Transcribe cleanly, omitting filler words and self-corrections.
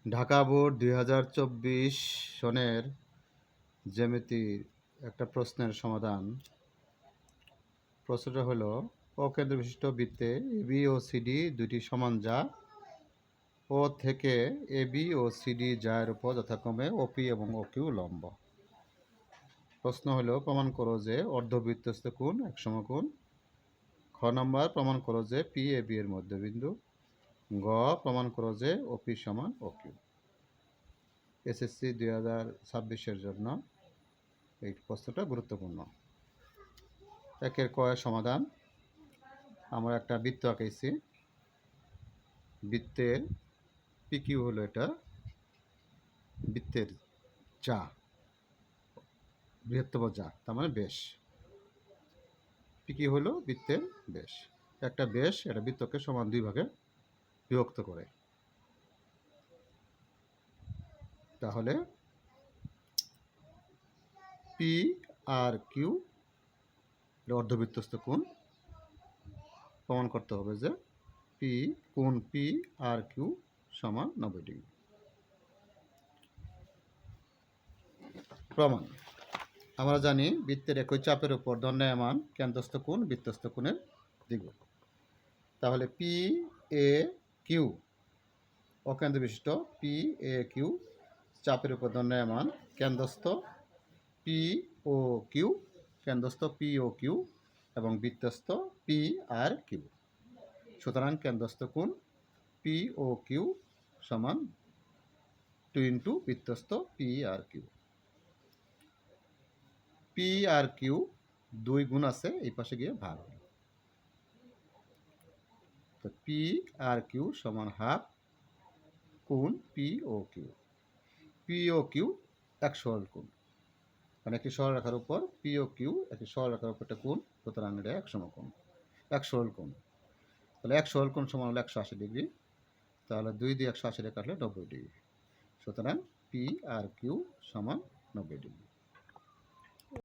Dhaka board 2024 সনের জ্যামিতির একটা প্রশ্নের সমাধান। প্রশ্নটা হলো, অকেন্দ্র বিশিষ্ট বৃত্তে এবি ও সিডি দুটি সমান, যা ও থেকে এবি ও সিডি যার উপর যথাক্রমে ওপি এবং ওকিউ লম্ব। প্রশ্ন হলো, প্রমাণ করো যে অর্ধবৃত্তস্থ কোণ এক সমকোণ। খ নম্বর, প্রমাণ করো যে পি এ বি এর মধ্যবিন্দু। গ, প্রমাণ করো যে ওপি সমান ওকিউ। এসএসসি 2026-এর জন্য এই প্রশ্নটা গুরুত্বপূর্ণ। একের ক এর সমাধান। আমরা একটা বৃত্ত আঁকাইছি। বৃত্তের পিকিউ হলো এটা বৃত্তের যা, বৃহত্তম যা, তার মানে ব্যাস। পিকিউ হলো বৃত্তের ব্যাস। একটা ব্যাস এটা বৃত্তকে সমান দুই ভাগে বিভক্ত করে। তাহলে পি আর কিউ অর্ধবৃত্তস্থ কোণ। প্রমাণ করতে হবে যে কোণ পি আর কিউ সমান 90 ডিগ্রি। প্রমাণ। আমরা জানি বৃত্তের একই চাপের উপর দণ্ডায়মান কেন্দ্রস্থ কোণ বৃত্তস্থ কোণের দ্বিগুণ। তাহলে পি এ কিউ অকেন্দ্র বিশিষ্ট পি এ কিউ চাপের উপর দণ্ডায়মান কেন্দ্রস্থ P O Q, কেন্দ্রস্থ P O Q এবং বৃত্তস্থ পি আর কিউ। সুতরাং কেন্দ্রস্থ কোণ পি ও কিউ সমান 2 into বৃত্তস্থ P R Q. P R Q দুই গুণ আছে, এই পাশে গিয়ে ভাগ হবে। তো পি আর কিউ সমান হাফ কোণ P O Q. P O Q এক সরল কোণ, মানে একটি সরলরেখার উপর পি ও কিউ একটি সরলরেখার উপর একটা কোণ, সুতরাং এটা এক সমকোণ, এক সরল কোণ। তাহলে এক সরল কোণ সমান হলো 180 ডিগ্রি। তাহলে 2 দিয়ে 180 কাটলে 90 ডিগ্রি। সুতরাং পি আর কিউ সমান 90 ডিগ্রি।